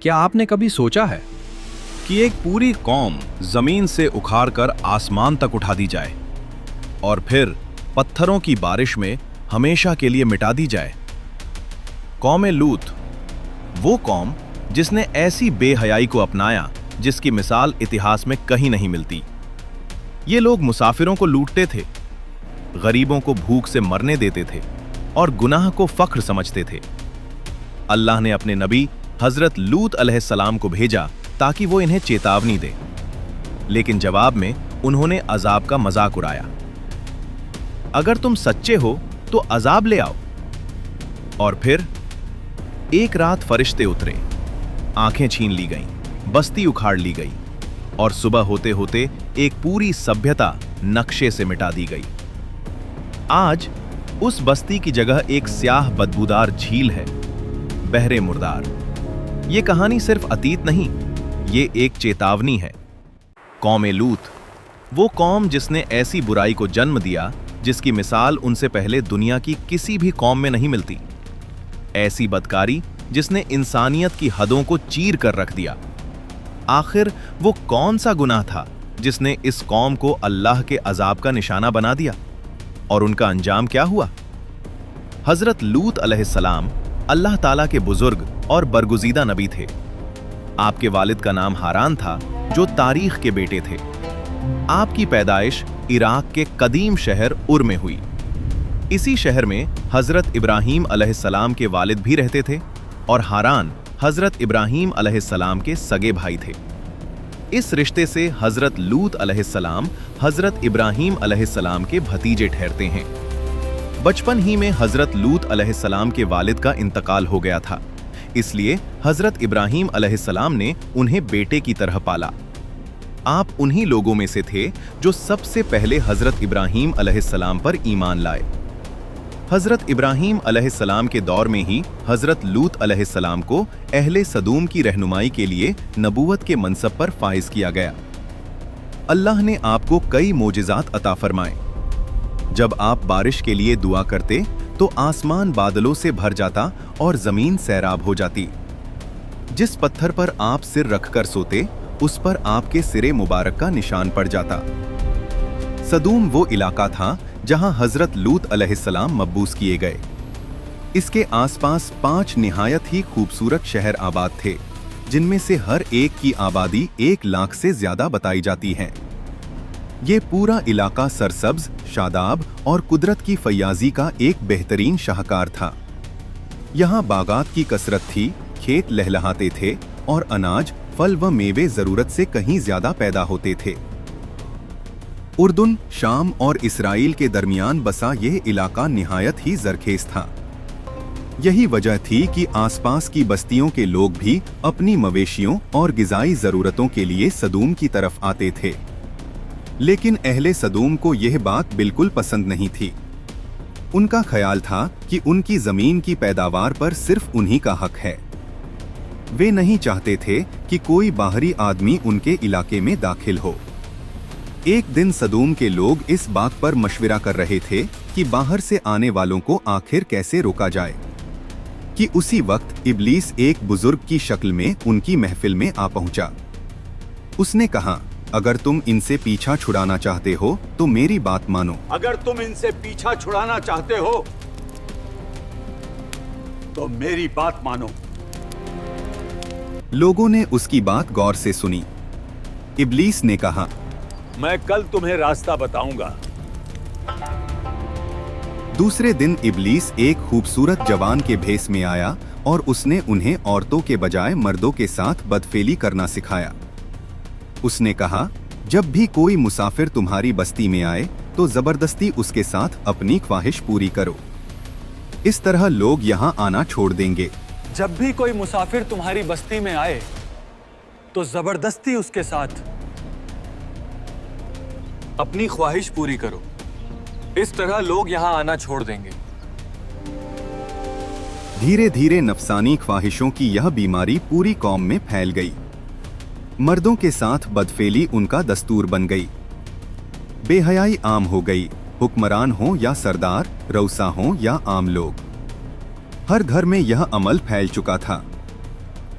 क्या आपने कभी सोचा है कि एक पूरी कौम जमीन से उखाड़कर आसमान तक उठा दी जाए और फिर पत्थरों की बारिश में हमेशा के लिए मिटा दी जाए? कौम-ए लूत, वो कौम जिसने ऐसी बेहयाई को अपनाया जिसकी मिसाल इतिहास में कहीं नहीं मिलती। ये लोग मुसाफिरों को लूटते थे, गरीबों को भूख से मरने देते थे और गुनाह को फख्र समझते थे। अल्लाह ने अपने नबी हजरत लूत अलैहिस्सलाम को भेजा ताकि वो इन्हें चेतावनी दे, लेकिन जवाब में उन्होंने अजाब का मजाक उड़ाया। अगर तुम सच्चे हो तो अजाब ले आओ। और फिर एक रात फरिश्ते उतरे, आंखें छीन ली गईं, बस्ती उखाड़ ली गई और सुबह होते होते एक पूरी सभ्यता नक्शे से मिटा दी गई। आज उस बस्ती की जगह एक स्याह बदबूदार झील है, बहरे मुर्दार। ये कहानी सिर्फ अतीत नहीं, ये एक चेतावनी है। कौम-ए लूत, वो कौम जिसने ऐसी बुराई को जन्म दिया जिसकी मिसाल उनसे पहले दुनिया की किसी भी कौम में नहीं मिलती। ऐसी बदकारी जिसने इंसानियत की हदों को चीर कर रख दिया। आखिर वो कौन सा गुनाह था जिसने इस कौम को अल्लाह के अजाब का निशाना बना दिया, और उनका अंजाम क्या हुआ? हजरत लूत अलैहिस्सलाम अल्लाह ताला के बुजुर्ग और बरगुज़ीदा नबी थे। आपके वालिद का नाम हारान था, जो तारीख के बेटे थे। आपकी पैदाइश इराक के कदीम शहर उर में हुई। इसी शहर में हजरत इब्राहीम अलैहिस्सलाम के वालिद भी रहते थे और हारान हजरत इब्राहीम अलैहिस्सलाम के सगे भाई थे। इस रिश्ते से हजरत लूत अलैहिस्सलाम हजरत इब्राहीम अलैहिस्सलाम के भतीजे ठहरते हैं। बचपन ही में हजरत लूत अलैहिस्सलाम के वालिद का इंतकाल हो गया था, इसलिए हजरत इब्राहीम अलैहिस्सलाम ने उन्हें बेटे की तरह पाला। आप उन्हीं लोगों में से थे जो सबसे पहले हजरत इब्राहीम अलैहिस्सलाम पर ईमान लाए। हजरत इब्राहीम अलैहिस्सलाम के दौर में ही हजरत लूत अलैहिस्सलाम को अहले सदूम की रहनुमाई के लिए नबूवत के मनसब पर फाइज किया गया। अल्लाह ने आपको कई मोजिज़ात अता फरमाए। जब आप बारिश के लिए दुआ करते तो आसमान बादलों से भर जाता और जमीन सैराब हो जाती। जिस पत्थर पर आप सिर रखकर सोते, उस पर आपके सिरे मुबारक का निशान पड़ जाता। सदूम वो इलाका था जहां हजरत लूत अलैहिस्सलाम मबूस किए गए। इसके आसपास 5 निहायत ही खूबसूरत शहर आबाद थे, जिनमें से हर एक की आबादी 1 लाख से ज्यादा बताई जाती है। ये पूरा इलाका सरसब्ज, शादाब और कुदरत की फैयाजी का एक बेहतरीन शाहकार था। यहाँ बागात की कसरत थी, खेत लहलहाते थे और अनाज, फल व मेवे जरूरत से कहीं ज्यादा पैदा होते थे। उर्दुन, शाम और इसराइल के दरमियान बसा यह इलाका निहायत ही जरखेज था। यही वजह थी कि आसपास की बस्तियों के लोग भी अपनी मवेशियों और गिजाई जरूरतों के लिए सदूम की तरफ आते थे। लेकिन अहले सदूम को यह बात बिल्कुल पसंद नहीं थी। उनका ख्याल था कि उनकी जमीन की पैदावार पर सिर्फ उन्हीं का हक है। वे नहीं चाहते थे कि कोई बाहरी आदमी उनके इलाके में दाखिल हो। एक दिन सदूम के लोग इस बात पर मशविरा कर रहे थे कि बाहर से आने वालों को आखिर कैसे रोका जाए, कि उसी वक्त इब्लीस एक बुजुर्ग की शक्ल में उनकी महफिल में आ पहुंचा। उसने कहा, अगर तुम इनसे पीछा छुड़ाना चाहते हो तो मेरी बात मानो। अगर तुम इनसे पीछा छुड़ाना चाहते हो तो मेरी बात मानो। लोगों ने उसकी बात गौर से सुनी। इब्लीस ने कहा, मैं कल तुम्हें रास्ता बताऊंगा। दूसरे दिन इब्लीस एक खूबसूरत जवान के भेस में आया और उसने उन्हें औरतों के बजाय मर्दों के साथ बदफेली करना सिखाया। उसने कहा, जब भी कोई मुसाफिर तुम्हारी बस्ती में आए तो जबरदस्ती उसके साथ अपनी ख्वाहिश पूरी करो। इस तरह लोग यहाँ आना छोड़ देंगे। जब भी कोई मुसाफिर तुम्हारी बस्ती में आए तो जबरदस्ती उसके साथ अपनी ख्वाहिश पूरी करो। इस तरह लोग यहाँ आना छोड़ देंगे। धीरे धीरे नफसानी ख्वाहिशों की यह बीमारी पूरी कौम में फैल गई। मर्दों के साथ बदफेली उनका दस्तूर बन गई। बेहयाई आम हो गई, हुक्मरान हो या सरदार, रऊसा हो या आम लोग। हर घर में यह अमल फैल चुका था।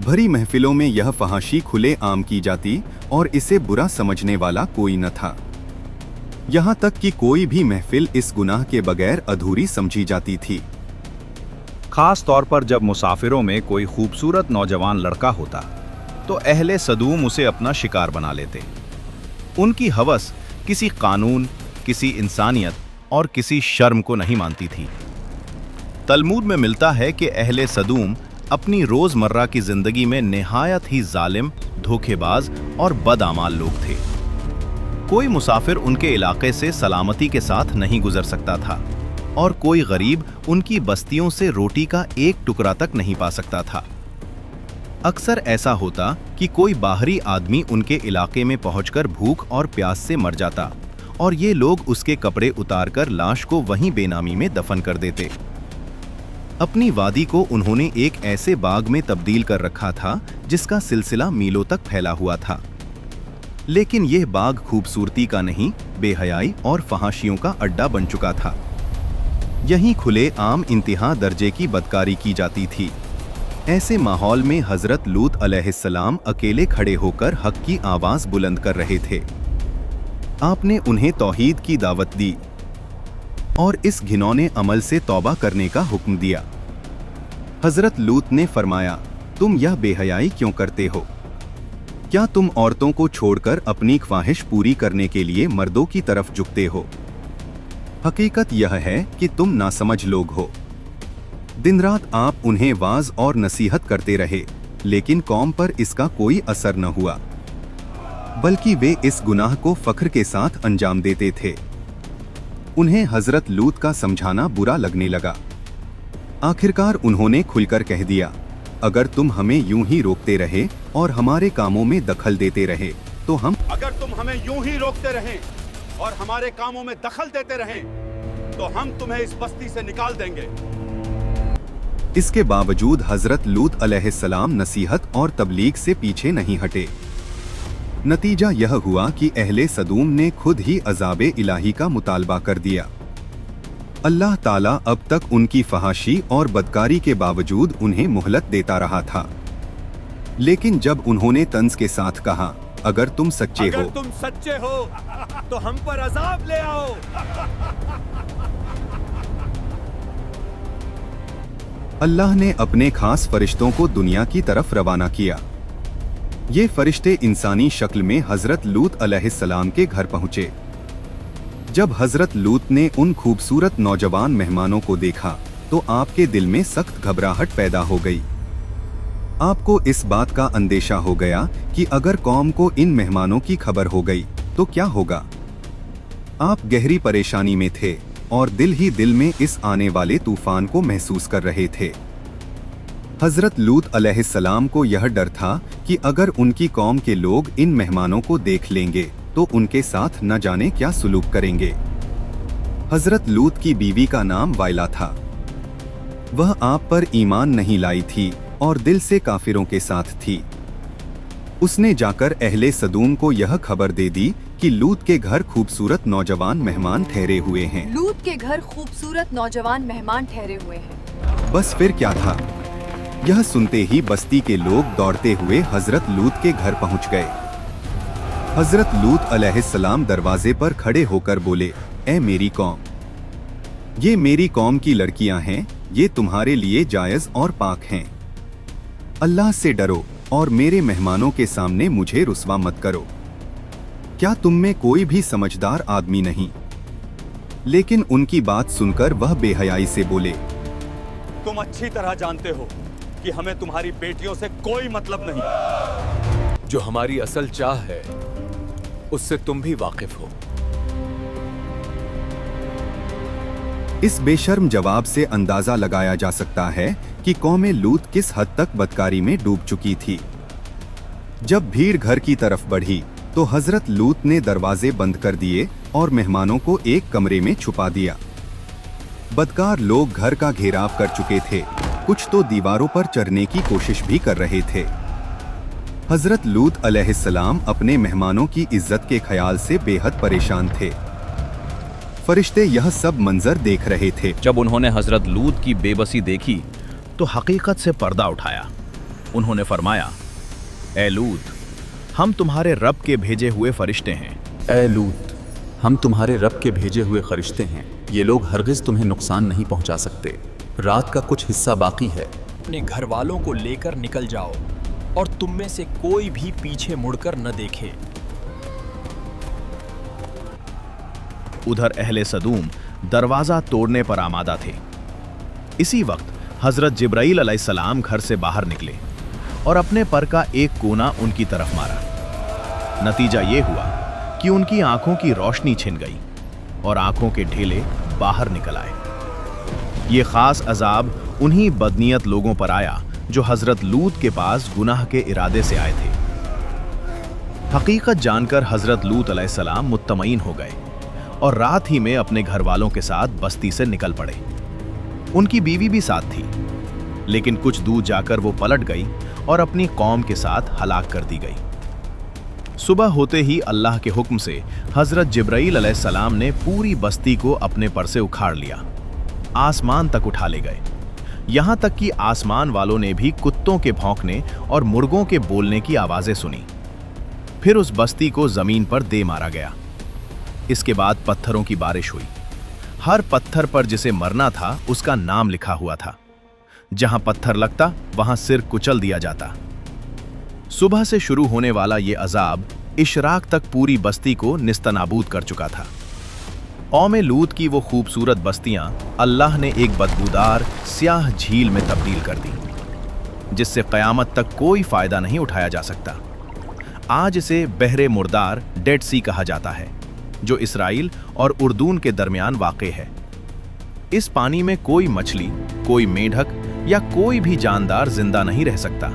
भरी महफिलों में यह फहाशी खुले आम की जाती और इसे बुरा समझने वाला कोई न था। यहाँ तक कि कोई भी महफिल इस गुनाह के बगैर अधूरी समझी जाती थी। खास तौर पर जब मुसाफिरों में कोई खूबसूरत नौजवान लड़का होता तो अहले सदूम उसे अपना शिकार बना लेते। उनकी हवस किसी कानून, किसी इंसानियत और किसी शर्म को नहीं मानती थी। तलमूद में मिलता है कि अहले सदूम अपनी रोजमर्रा की जिंदगी में निहायत ही जालिम, धोखेबाज और बदआमाल लोग थे। कोई मुसाफिर उनके इलाके से सलामती के साथ नहीं गुजर सकता था और कोई गरीब उनकी बस्तियों से रोटी का एक टुकड़ा तक नहीं पा सकता था। अक्सर ऐसा होता कि कोई बाहरी आदमी उनके इलाके में पहुंचकर भूख और प्यास से मर जाता और ये लोग उसके कपड़े उतारकर लाश को वहीं बेनामी में दफन कर देते। अपनी वादी को उन्होंने एक ऐसे बाग में तब्दील कर रखा था जिसका सिलसिला मीलों तक फैला हुआ था। लेकिन यह बाग खूबसूरती का नहीं, बेहयाई और फहाशियों का अड्डा बन चुका था। यहीं खुले आम इंतहा दर्जे की बदकारी की जाती थी। ऐसे माहौल में हजरत लूत अलैहिस्सलाम अकेले खड़े होकर हक की आवाज बुलंद कर रहे थे। आपने उन्हें तौहीद की दावत दी और इस घिनौने अमल से तौबा करने का हुक्म दिया। हजरत लूत ने फरमाया, तुम यह बेहयाई क्यों करते हो? क्या तुम औरतों को छोड़कर अपनी ख्वाहिश पूरी करने के लिए मर्दों की तरफ झुकते हो? हकीकत यह है कि तुम नासमझ लोग हो। दिन रात आप उन्हें वाज और नसीहत करते रहे, लेकिन कौम पर इसका कोई असर न हुआ, बल्कि वे इस गुनाह को फख्र के साथ अंजाम देते थे। उन्हें हजरत लूत का समझाना बुरा लगने लगा। आखिरकार उन्होंने खुलकर कह दिया, अगर तुम हमें यूं ही रोकते रहे और हमारे कामों में दखल देते रहे तो हम अगर तुम हमें यूं ही रोकते रहें और हमारे कामों में दखल देते रहें तो हम तुम्हें इस बस्ती से निकाल देंगे। इसके बावजूद हजरत लूत अलैहिस्सलाम नसीहत और तबलीग से पीछे नहीं हटे। नतीजा यह हुआ कि अहले सदूम ने खुद ही अज़ाबे इलाही का मुतालबा कर दिया। अल्लाह ताला अब तक उनकी फहाशी और बदकारी के बावजूद उन्हें मोहलत देता रहा था, लेकिन जब उन्होंने तंज के साथ कहा, अगर तुम सच्चे हो तो हम पर अजाब ले आओ। अल्लाह ने अपने खास फरिश्तों को दुनिया की तरफ रवाना किया। ये फरिश्ते इंसानी शक्ल में हजरत लूत अलैहिस्सलाम के घर पहुंचे। जब हजरत लूत ने उन खूबसूरत नौजवान मेहमानों को देखा तो आपके दिल में सख्त घबराहट पैदा हो गई। आपको इस बात का अंदेशा हो गया कि अगर कौम को इन मेहमानों की खबर हो गई तो क्या होगा। आप गहरी परेशानी में थे और दिल ही दिल में इस आने वाले तूफान को महसूस कर रहे थे। हजरत लूत अलैहिस्सलाम को यह डर था कि अगर उनकी कौम के लोग इन मेहमानों को देख लेंगे तो उनके साथ न जाने क्या सुलूक करेंगे। हजरत लूत की बीवी का नाम वाइला था। वह आप पर ईमान नहीं लाई थी और दिल से काफिरों के साथ थी। उसने जाकर अहले सदूम को यह खबर दे दी कि लूत के घर खूबसूरत नौजवान मेहमान ठहरे हुए हैं। लूत के घर खूबसूरत नौजवान मेहमान ठहरे हुए हैं। बस फिर क्या था, यह सुनते ही बस्ती के लोग दौड़ते हुए हजरत लूत के घर पहुंच गए। हजरत लूत अलैहिस्सलाम दरवाजे पर खड़े होकर बोले, ऐ मेरी कौम, ये मेरी कौम की लड़कियां हैं, ये तुम्हारे लिए जायज और पाक हैं। अल्लाह से डरो और मेरे मेहमानों के सामने मुझे रुस्वा मत करो। क्या तुम में कोई भी समझदार आदमी नहीं? लेकिन उनकी बात सुनकर वह बेहयाई से बोले, तुम अच्छी तरह जानते हो कि हमें तुम्हारी बेटियों से कोई मतलब नहीं। जो हमारी असल चाह है उससे तुम भी वाकिफ हो। इस बेशर्म जवाब से अंदाजा लगाया जा सकता है कि कौम लूत किस हद तक बदकारी में डूब चुकी थी। जब भीड़ घर की तरफ बढ़ी तो हजरत लूत ने दरवाजे बंद कर दिए और मेहमानों को एक कमरे में छुपा दिया। बदकार लोग घर का घेराव कर चुके थे, कुछ तो दीवारों पर चढ़ने की कोशिश भी कर रहे थे। हजरत लूत अलैहिस्सलाम अपने मेहमानों की इज्जत के ख्याल से बेहद परेशान थे। फरिश्ते यह सब मंजर देख रहे थे। जब उन्होंने हजरत लूत की बेबसी देखी तो हकीकत से पर्दा उठाया। उन्होंने फरमाया, ए लूत, हम तुम्हारे रब के भेजे हुए फरिश्ते हैं। ए लूत, हम तुम्हारे रब के भेजे हुए फरिश्ते हैं। ये लोग हरगिज तुम्हें नुकसान नहीं पहुंचा सकते। रात का कुछ हिस्सा बाकी है। अपने घर वालों को लेकर निकल जाओ और तुम में से कोई भी पीछे मुड़कर न देखे। उधर अहले सदूम दरवाजा तोड़ने पर आमादा थे। इसी वक्त हजरत जिब्राइल अलैहिस्सलाम घर से बाहर निकले और अपने पर का एक कोना उनकी तरफ मारा। नतीजा ये हुआ कि उनकी आंखों की रोशनी छिन गई और आंखों के ढेले बाहर निकल आए। ये खास अजाब उन्हीं बदनीयत लोगों पर आया जो हजरत लूत के पास गुनाह के इरादे से आए थे। हकीकत जानकर हजरत लूत अलैहिस्सलाम मुत्तमईन हो गए और रात ही में अपने घर वालों के साथ बस्ती से निकल पड़े। उनकी बीवी भी साथ थी, लेकिन कुछ दूर जाकर वो पलट गई और अपनी कौम के साथ हलाक कर दी गई। सुबह होते ही अल्लाह के हुक्म से हजरत जिब्राइल अलैहिस्सलाम ने पूरी बस्ती को अपने पर से उखाड़ लिया, आसमान तक उठा ले गए। यहां तक कि आसमान वालों ने भी कुत्तों के भौंकने और मुर्गों के बोलने की आवाजें सुनी। फिर उस बस्ती को जमीन पर दे मारा गया। इसके बाद पत्थरों की बारिश हुई। हर पत्थर पर जिसे मरना था उसका नाम लिखा हुआ था। जहां पत्थर लगता वहां सिर कुचल दिया जाता। सुबह से शुरू होने वाला ये अजाब इशराक तक पूरी बस्ती को निस्तनाबूद कर चुका था। कौम लूत की वो खूबसूरत बस्तियां अल्लाह ने एक बदबूदार स्याह झील में तब्दील कर दी, जिससे क़यामत तक कोई फायदा नहीं उठाया जा सकता। आज इसे बहरे मुर्दार डेड सी कहा जाता है, जो इसराइल और उर्दून के दरमियान वाक़े है। इस पानी में कोई मछली, कोई मेंढक या कोई भी जानदार जिंदा नहीं रह सकता।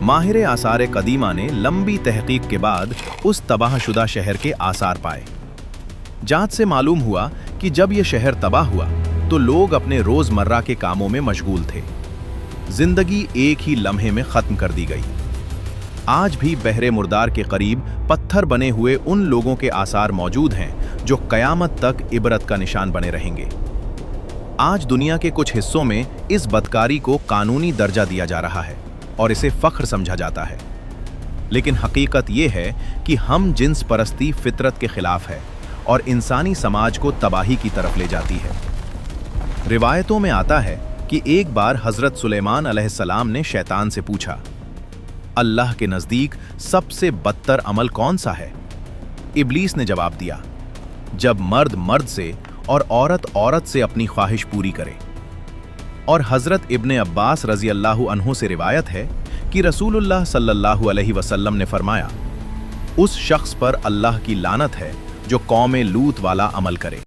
माहिर आसार कदीमा ने लंबी तहकीक के बाद उस तबाहशुदा शहर के आसार पाए। जांच से मालूम हुआ कि जब यह शहर तबाह हुआ तो लोग अपने रोजमर्रा के कामों में मशगूल थे। जिंदगी एक ही लम्हे में खत्म कर दी गई। आज भी बहरे मुर्दार के करीब पत्थर बने हुए उन लोगों के आसार मौजूद हैं जो कयामत तक इबरत का निशान बने रहेंगे। आज दुनिया के कुछ हिस्सों में इस बदकारी को कानूनी दर्जा दिया जा रहा है और इसे फख्र समझा जाता है, लेकिन हकीकत यह है कि हम जिन्स परस्ती फितरत के खिलाफ है और इंसानी समाज को तबाही की तरफ ले जाती है। रिवायतों में आता है कि एक बार हजरत सुलेमान अलैहिस्सलाम ने शैतान से पूछा, अल्लाह के नज़दीक सबसे बदतर अमल कौन सा है? इब्लीस ने जवाब दिया, जब मर्द मर्द से और औरत औरत से अपनी ख्वाहिश पूरी करे। और हजरत इब्ने अब्बास रज़ी अल्लाहु अन्हु से रिवायत है कि रसूलुल्लाह सल्लल्लाहु अलैहि वसल्लम ने फरमाया, उस शख्स पर अल्लाह की लानत है जो कौम लूत वाला अमल करे।